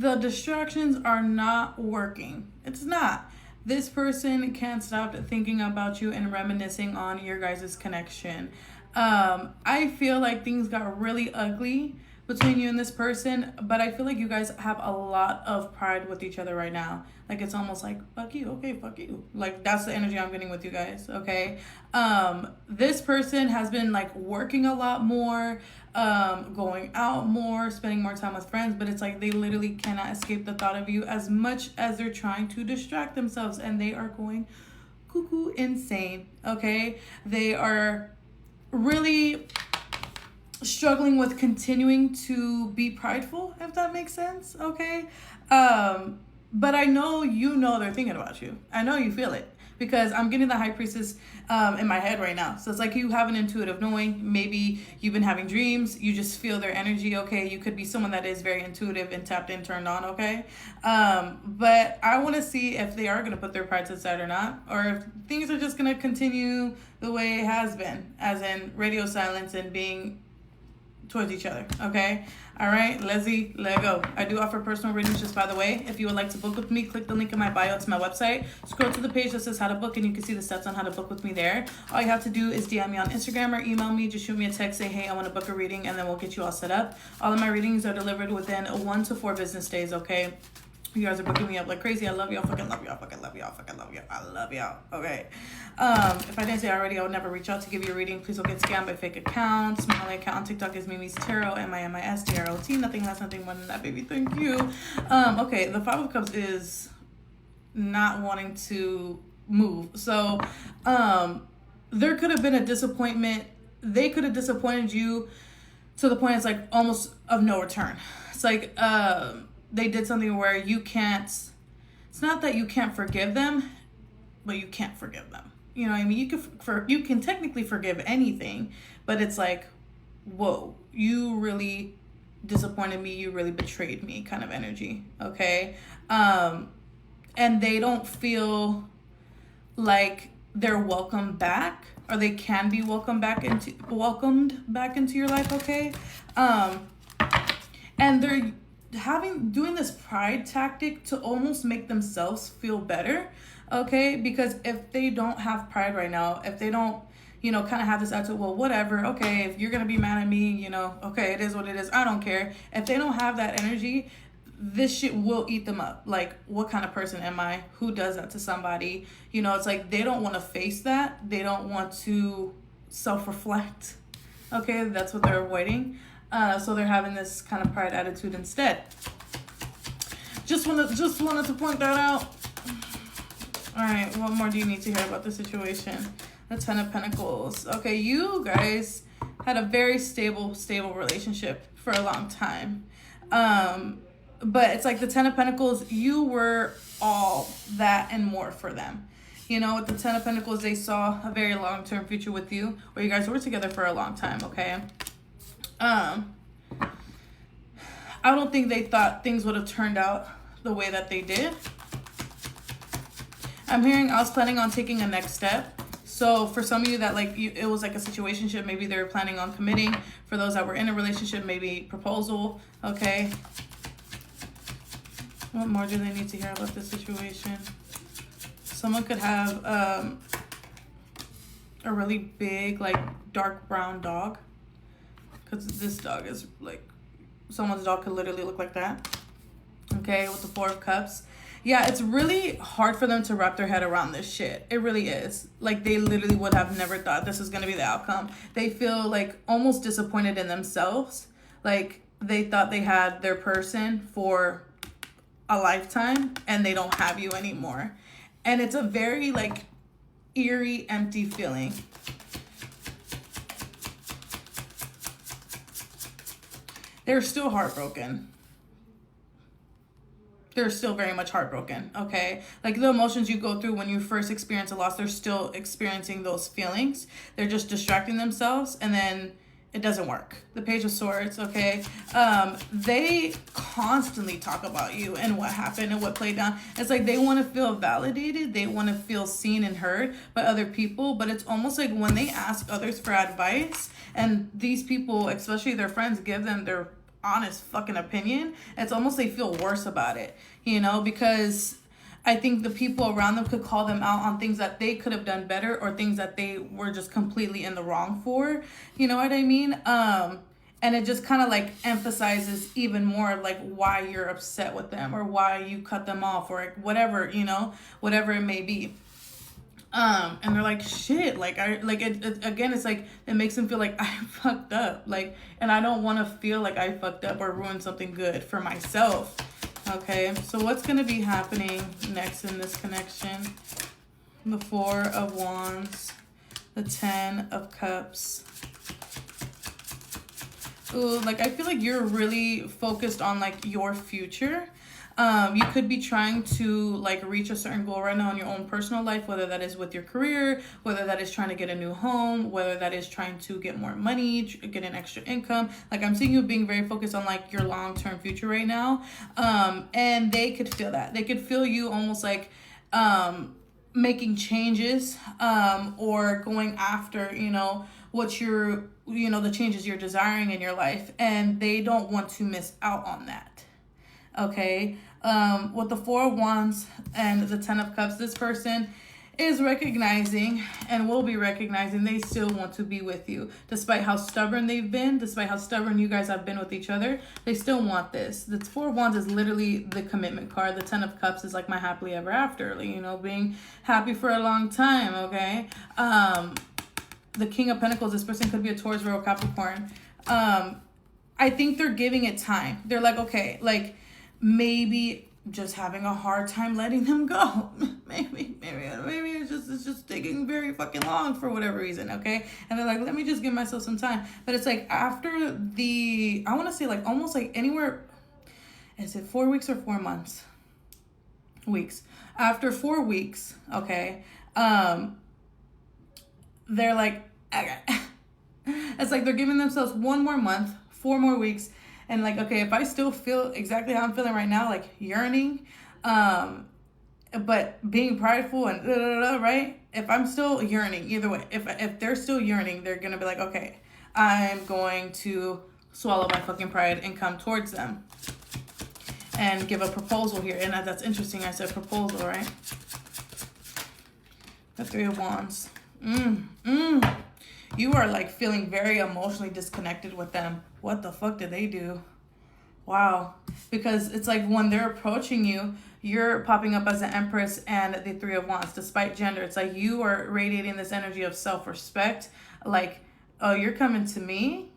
the distractions are not working. It's not. This person can't stop thinking about you and reminiscing on your guys' connection. I feel like things got really ugly between you and this person, but I feel like you guys have a lot of pride with each other right now. Like it's almost like fuck you, okay, fuck you. Like that's the energy I'm getting with you guys, okay? This person has been like working a lot more, going out more, spending more time with friends, but it's like they literally cannot escape the thought of you as much as they're trying to distract themselves, and they are going cuckoo insane, okay? They are really struggling with continuing to be prideful, if that makes sense, okay? But I know they're thinking about you. I know you feel it because I'm getting the high priestess in my head right now. So it's like you have an intuitive knowing. Maybe you've been having dreams. You just feel their energy, okay? You could be someone that is very intuitive and tapped in, turned on, okay? But I want to see if they are going to put their pride to the side or not, or if things are just going to continue the way it has been, as in radio silence and being towards each other, okay? All right, let go. I do offer personal readings, just by the way. If you would like to book with me, click the link in my bio. It's my website. Scroll to the page that says how to book, and you can see the steps on how to book with me there. All you have to do is DM me on Instagram or email me. Just shoot me a text, say, hey, I want to book a reading, and then we'll get you all set up. All of my readings are delivered within 1 to 4 business days, okay? You guys are booking me up like crazy. I love y'all. Fucking love y'all. Fucking love y'all. Fucking love y'all. I love y'all. Okay. If I didn't say already, I would never reach out to give you a reading. Please don't get scammed by fake accounts. My only account on TikTok is Mimi's Tarot. MIMISTROT. Nothing less, nothing more than that, baby. Thank you. Okay. The Five of Cups is not wanting to move. So, there could have been a disappointment. They could have disappointed you to the point it's like almost of no return. It's like, they did something where you can't, it's not that you can't forgive them, but you can't forgive them. You know what I mean? You can technically forgive anything, but it's like, whoa, you really disappointed me. You really betrayed me kind of energy. Okay. And they don't feel like they're welcome back, or they can be welcomed back into your life. Okay. And they're doing this pride tactic to almost make themselves feel better, okay? Because if they don't have pride right now, if they don't, kind of have this attitude, well, whatever, okay, if you're gonna be mad at me, okay, it is what it is, I don't care. If they don't have that energy, this shit will eat them up. Like, what kind of person am I? Who does that to somebody? It's like they don't want to face that. They don't want to self-reflect, okay? That's what they're avoiding. So they're having this kind of pride attitude instead. Just wanted to point that out. All right, what more do you need to hear about the situation? The Ten of Pentacles. Okay, you guys had a very stable relationship for a long time. But it's like the Ten of Pentacles, you were all that and more for them. With the Ten of Pentacles, they saw a very long-term future with you, where you guys were together for a long time, okay? I don't think they thought things would have turned out the way that they did. I'm hearing I was planning on taking a next step. So for some of you that it was like a situationship, maybe they were planning on committing. For those that were in a relationship, maybe proposal, okay? What more do they need to hear about this situation? Someone could have a really big, dark brown dog. Because this dog is someone's dog could literally look like that. Okay, with the Four of Cups. Yeah, it's really hard for them to wrap their head around this shit. It really is. They literally would have never thought this was going to be the outcome. They feel almost disappointed in themselves. They thought they had their person for a lifetime and they don't have you anymore. And it's a very eerie, empty feeling. They're still heartbroken. They're still very much heartbroken, okay? The emotions you go through when you first experience a loss, they're still experiencing those feelings. They're just distracting themselves, and then it doesn't work. The Page of Swords, okay? They constantly talk about you and what happened and what played down. It's they want to feel validated. They want to feel seen and heard by other people, but it's almost when they ask others for advice, and these people, especially their friends, give them their honest fucking opinion, it's almost they feel worse about it, you know, because I think the people around them could call them out on things that they could have done better or things that they were just completely in the wrong for. You know what I mean? And it just kind of like emphasizes even more like why you're upset with them or why you cut them off or whatever, you know, whatever it may be. And they're like, shit, like I like it again, it's like it makes them feel like I fucked up, like, and I don't want to feel like I fucked up or ruined something good for myself. Okay, so what's going to be happening next in this connection? The Four of Wands, the Ten of Cups. Ooh, like I feel like you're really focused on like your future. You could be trying to like reach a certain goal right now in your own personal life, whether that is with your career, whether that is trying to get a new home, whether that is trying to get more money, get an extra income. Like I'm seeing you being very focused on like your long-term future right now. And they could feel that. They could feel you almost like making changes or going after, you know, what you're, you know, the changes you're desiring in your life, and they don't want to miss out on that. Okay, with the Four of Wands and the Ten of Cups, this person is recognizing and will be recognizing they still want to be with you. Despite how stubborn they've been, despite how stubborn you guys have been with each other, they still want this. The Four of Wands is literally the commitment card. The Ten of Cups is like my happily ever after, like, you know, being happy for a long time, okay? The King of Pentacles, this person could be a Taurus, Virgo, Capricorn. I think they're giving it time. They're like, okay, like maybe just having a hard time letting them go. maybe it's just taking very fucking long for whatever reason, okay? And they're like, let me just give myself some time. But it's like after I want to say like almost like anywhere, is it 4 weeks or 4 months? Weeks. After 4 weeks, okay, they're like, okay. It's like they're giving themselves 1 more month, 4 more weeks, and like, okay, if I still feel exactly how I'm feeling right now, like yearning, but being prideful and right? If I'm still yearning, either way, if they're still yearning, they're gonna be like, okay, I'm going to swallow my fucking pride and come towards them and give a proposal here. And that's interesting. I said proposal, right? The Three of Wands. You are like feeling very emotionally disconnected with them. What the fuck did they do? Wow. Because it's like when they're approaching you, you're popping up as the Empress and the Three of Wands. Despite gender, it's like you are radiating this energy of self-respect. Like, oh, you're coming to me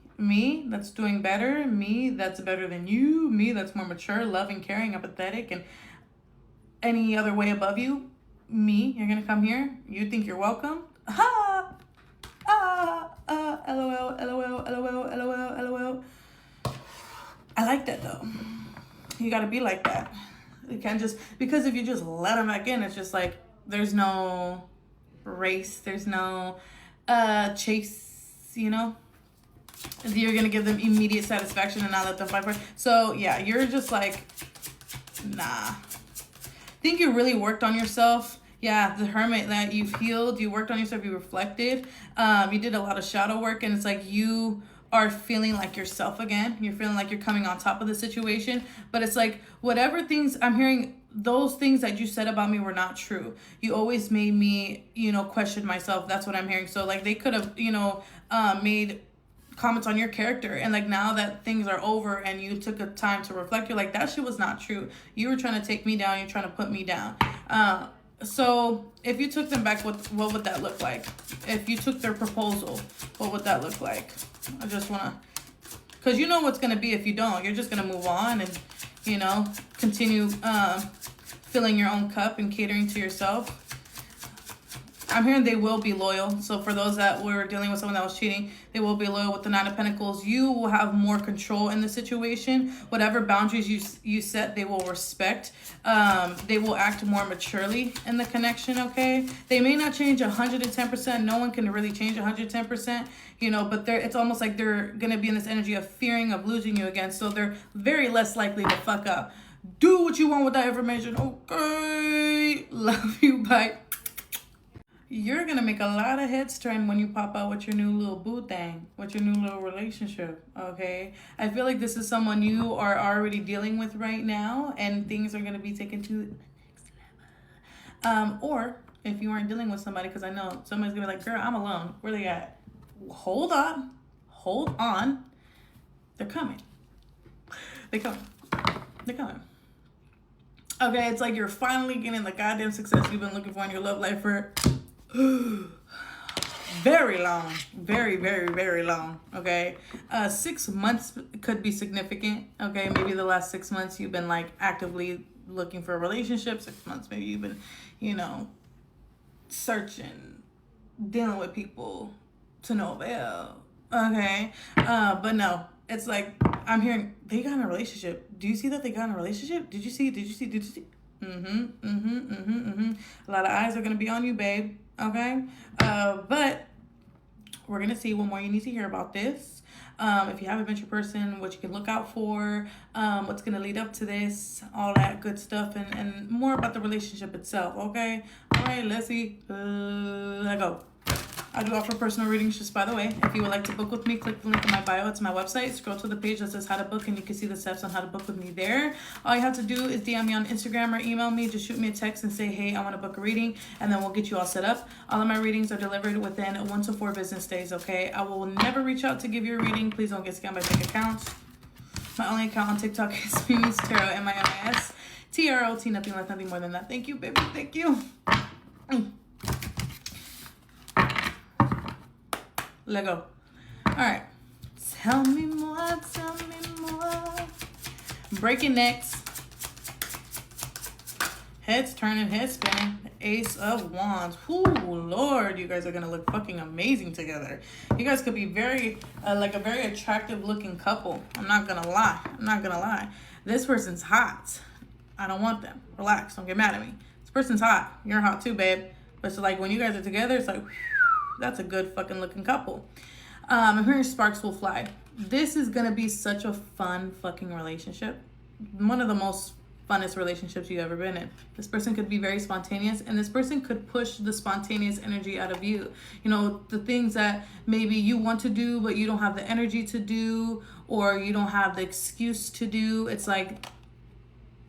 that's doing better, me that's better than you, me that's more mature, loving, caring, empathetic, and any other way above you. Me, you're gonna come here, you think you're welcome. LOL, LOL, LOL, LOL, LOL. I like that though. You gotta be like that. You can't just, because if you just let them back in, it's just like there's no race, there's no chase, you know? You're gonna give them immediate satisfaction and not let them fight for it. So yeah, you're just like, nah. Think you really worked on yourself. Yeah, the Hermit, that you've healed, you worked on yourself, you reflected, you did a lot of shadow work, and it's like you are feeling like yourself again. You're feeling like you're coming on top of the situation. But it's like whatever things I'm hearing, those things that you said about me were not true. You always made me, you know, question myself. That's what I'm hearing. So like they could have, you know, made comments on your character, and like now that things are over and you took a time to reflect, you're like, that shit was not true. You were trying to take me down, you're trying to put me down. So if you took them back, what would that look like? If you took their proposal, what would that look like? I just want to, because you know what's going to be if you don't. You're just going to move on and, you know, continue filling your own cup and catering to yourself. I'm hearing they will be loyal. So for those that were dealing with someone that was cheating, they will be loyal with the Nine of Pentacles. You will have more control in the situation. Whatever boundaries you set, they will respect. They will act more maturely in the connection, okay? They may not change 110%. No one can really change 110%, you know, but it's almost like they're going to be in this energy of fearing of losing you again. So they're very less likely to fuck up. Do what you want with that information, okay? Love you, bye. You're gonna make a lot of heads turn when you pop out with your new little boo thing, with your new little relationship. Okay, I feel like this is someone you are already dealing with right now, and things are gonna be taken to the next level. Or if you aren't dealing with somebody, because I know somebody's gonna be like, "Girl, I'm alone. Where they at?" Hold on. They're coming. They coming. They're coming. Okay, it's like you're finally getting the goddamn success you've been looking for in your love life for very long. Very long. Okay. 6 months could be significant. Okay. Maybe the last 6 months you've been like actively looking for a relationship. 6 months, maybe you've been, searching, dealing with people to no avail. Okay. But no, it's like I'm hearing they got in a relationship. Do you see that they got in a relationship? Did you see? A lot of eyes are gonna be on you, babe. Okay. But we're gonna see what more you need to hear about this. If you haven't met your person, what you can look out for, what's gonna lead up to this, all that good stuff, and more about the relationship itself. Okay. All right. Let's see. Let go. I do offer personal readings, just by the way. If you would like to book with me, click the link in my bio. It's my website. Scroll to the page that says how to book, and you can see the steps on how to book with me there. All you have to do is DM me on Instagram or email me. Just shoot me a text and say, hey, I want to book a reading, and then we'll get you all set up. All of my readings are delivered within 1 to 4 business days, okay? I will never reach out to give you a reading. Please don't get scammed by fake accounts. My only account on TikTok is Mimi's Tarot, MIMIS. TROT, nothing less, nothing more than that. Thank you, baby. Thank you. Let go. All right. Tell me more. Breaking necks. Heads turning, head spinning. Ace of Wands. Ooh, Lord, you guys are going to look fucking amazing together. You guys could be very, like a very attractive looking couple. I'm not going to lie. This person's hot. I don't want them. Relax. Don't get mad at me. This person's hot. You're hot too, babe. But it's like when you guys are together, it's like... That's a good fucking looking couple. I'm hearing sparks will fly. This is going to be such a fun fucking relationship. One of the most funnest relationships you've ever been in. This person could be very spontaneous, and this person could push the spontaneous energy out of you. The things that maybe you want to do, but you don't have the energy to do, or you don't have the excuse to do. It's like,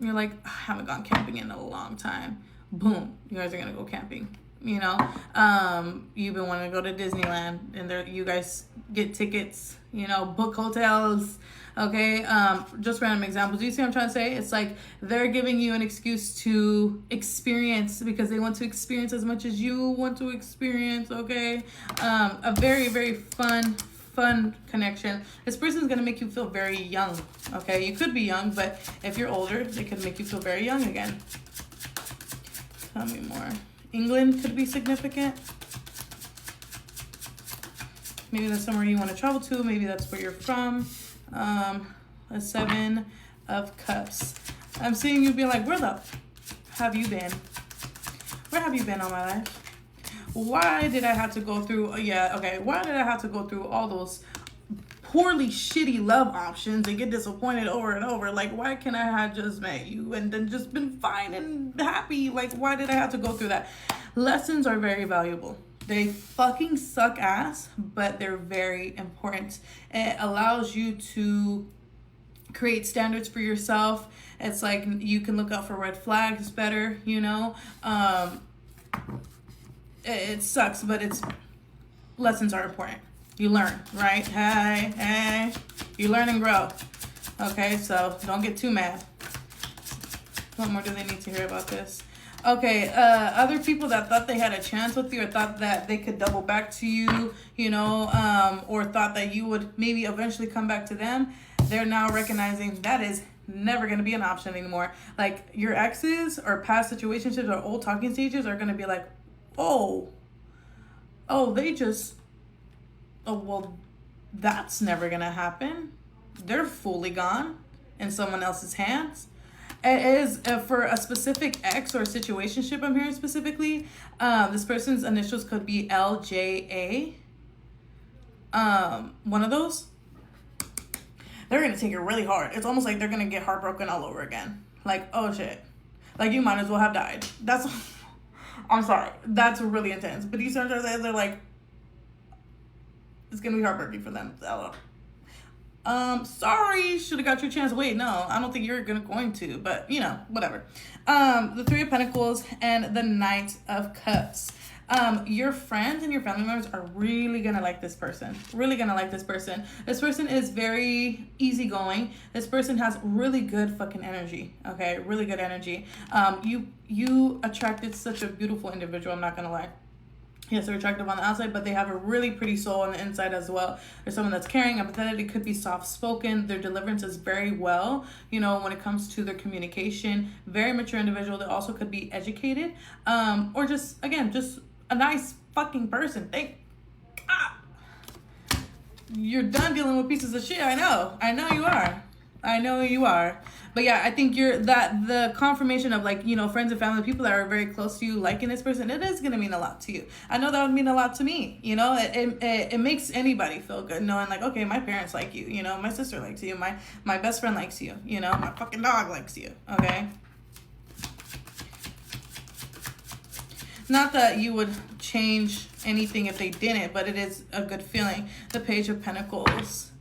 you're like, I haven't gone camping in a long time. Boom. You guys are going to go camping. You've been wanting to go to Disneyland, and you guys get tickets, book hotels. Okay. Just random examples. Do you see what I'm trying to say? It's like they're giving you an excuse to experience, because they want to experience as much as you want to experience. Okay. A very, very fun connection. This person is going to make you feel very young. Okay. You could be young, but if you're older, they could make you feel very young again. Tell me more. England could be significant. Maybe that's somewhere you want to travel to. Maybe that's where you're from. A 7 of Cups. I'm seeing you be like, where the have you been? Where have you been all my life? Why did I have to go through? Why did I have to go through all those poorly shitty love options and get disappointed over and over? Like, why can't I have just met you and then just been fine and happy? Like, why did I have to go through that? Lessons are very valuable. They fucking suck ass, but they're very important. It allows you to create standards for yourself. It's like you can look out for red flags better, it sucks, but lessons are important. You learn, right? Hey, you learn and grow. Okay, so don't get too mad. What more do they need to hear about this? Okay, other people that thought they had a chance with you, or thought that they could double back to you, or thought that you would maybe eventually come back to them, they're now recognizing that is never going to be an option anymore. Like, your exes or past situationships or old talking stages are going to be like, oh, well, that's never going to happen. They're fully gone in someone else's hands. It is for a specific ex or situationship. I'm hearing specifically. This person's initials could be LJA. One of those. They're going to take it really hard. It's almost like they're going to get heartbroken all over again. Like, oh shit. Like, you might as well have died. That's I'm sorry. That's really intense. But these stars, they're like, it's going to be heartbreaking for them. Sorry, should have got your chance. Wait, no, I don't think you're going to, but you know, whatever. The Three of Pentacles and the Knight of Cups. Your friends and your family members are really gonna like this person. Really gonna like this person. This person is very easygoing. This person has really good fucking energy. Okay, really good energy. You attracted such a beautiful individual. I'm not gonna lie. Yes, they're attractive on the outside, but they have a really pretty soul on the inside as well. There's someone that's caring, empathetic. It could be soft-spoken. Their deliverance is very well, you know, when it comes to their communication. Very mature individual. They also could be educated, or just, again, just a nice fucking person. You're done dealing with pieces of shit. I know you are. But yeah, I think the confirmation of, like, you know, friends and family, people that are very close to you, liking this person, it is going to mean a lot to you. I know that would mean a lot to me. You know, it makes anybody feel good knowing, like, okay, my parents like you, you know, my sister likes you, my best friend likes you, you know, my fucking dog likes you. Okay. Not that you would change anything if they didn't, but it is a good feeling. The Page of Pentacles.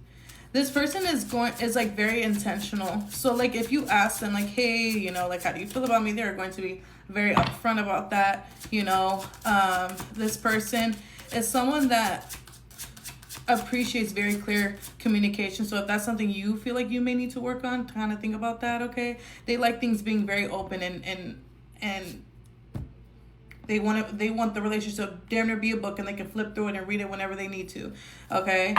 This person is like very intentional. So like if you ask them like, hey, you know, like, how do you feel about me? They're going to be very upfront about that. You know, this person is someone that appreciates very clear communication. So if that's something you feel like you may need to work on, kind of think about that. Okay. They like things being very open and they want the relationship to damn near be a book and they can flip through it and read it whenever they need to. Okay.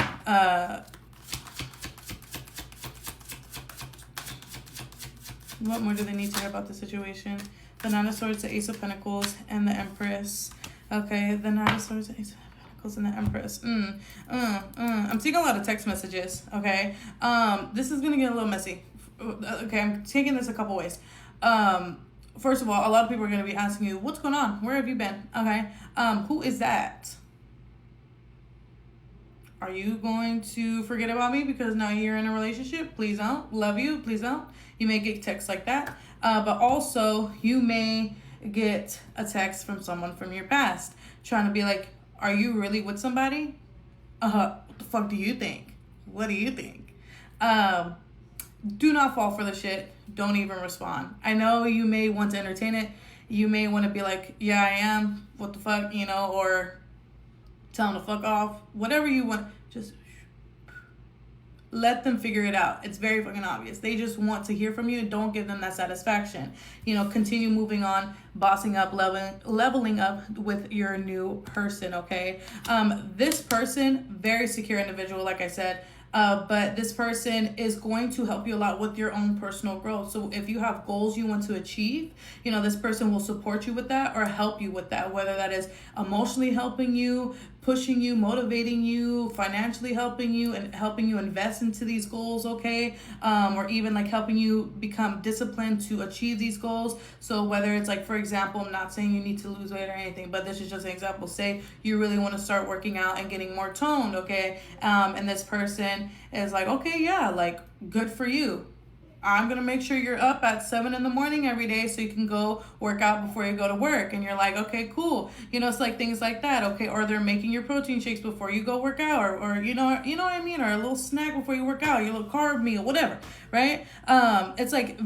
What more do they need to hear about the situation? The Nine of Swords, the Ace of Pentacles, and the Empress. Okay, the Nine of Swords, the Ace of Pentacles, and the Empress. I'm seeing a lot of text messages, okay? This is going to get a little messy. Okay, I'm taking this a couple ways. First of all, a lot of people are going to be asking you, what's going on? Where have you been? Okay, who is that? Are you going to forget about me because now you're in a relationship? Please don't. Love you. Please don't. You may get texts like that. But also, you may get a text from someone from your past trying to be like, are you really with somebody? What the fuck do you think? What do you think? Do not fall for the shit. Don't even respond. I know you may want to entertain it. You may want to be like, yeah, I am. What the fuck, you know, or tell them to fuck off. Whatever you want. Just let them figure it out. It's very fucking obvious. They just want to hear from you. Don't give them that satisfaction. You know, continue moving on, bossing up, leveling up with your new person, okay? This person, very secure individual, like I said, but this person is going to help you a lot with your own personal growth. So if you have goals you want to achieve, you know, this person will support you with that or help you with that, whether that is emotionally helping you, pushing you, motivating you, financially helping you, and helping you invest into these goals, okay? Or even like helping you become disciplined to achieve these goals. So whether it's like, for example, I'm not saying you need to lose weight or anything, but this is just an example. Say you really want to start working out and getting more toned, okay? And this person is like, okay, yeah, like, good for you. I'm going to make sure you're up at 7 a.m. every day so you can go work out before you go to work. And you're like, okay, cool. You know, it's like things like that. Okay. Or they're making your protein shakes before you go work out, or you know what I mean? Or a little snack before you work out, your little carb meal, whatever. Right. It's like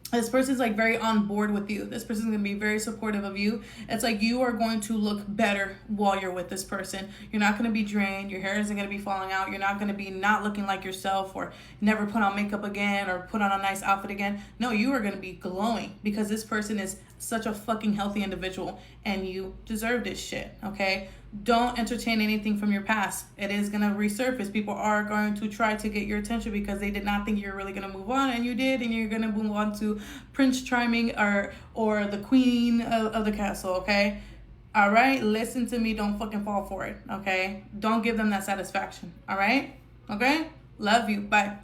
this person's like very on board with you. This person's going to be very supportive of you. It's like you are going to look better while you're with this person. You're not going to be drained. Your hair isn't going to be falling out. You're not going to be not looking like yourself or never put on makeup again or put on a nice outfit again. No, you are going to be glowing because this person is such a fucking healthy individual and you deserve this shit, okay? Don't entertain anything from your past. It is going to resurface. People are going to try to get your attention because they did not think you're really going to move on, and you did, and you're going to move on to Prince Charming or the queen of the castle, okay? All right? Listen to me. Don't fucking fall for it, okay? Don't give them that satisfaction, all right? Okay? Love you. Bye.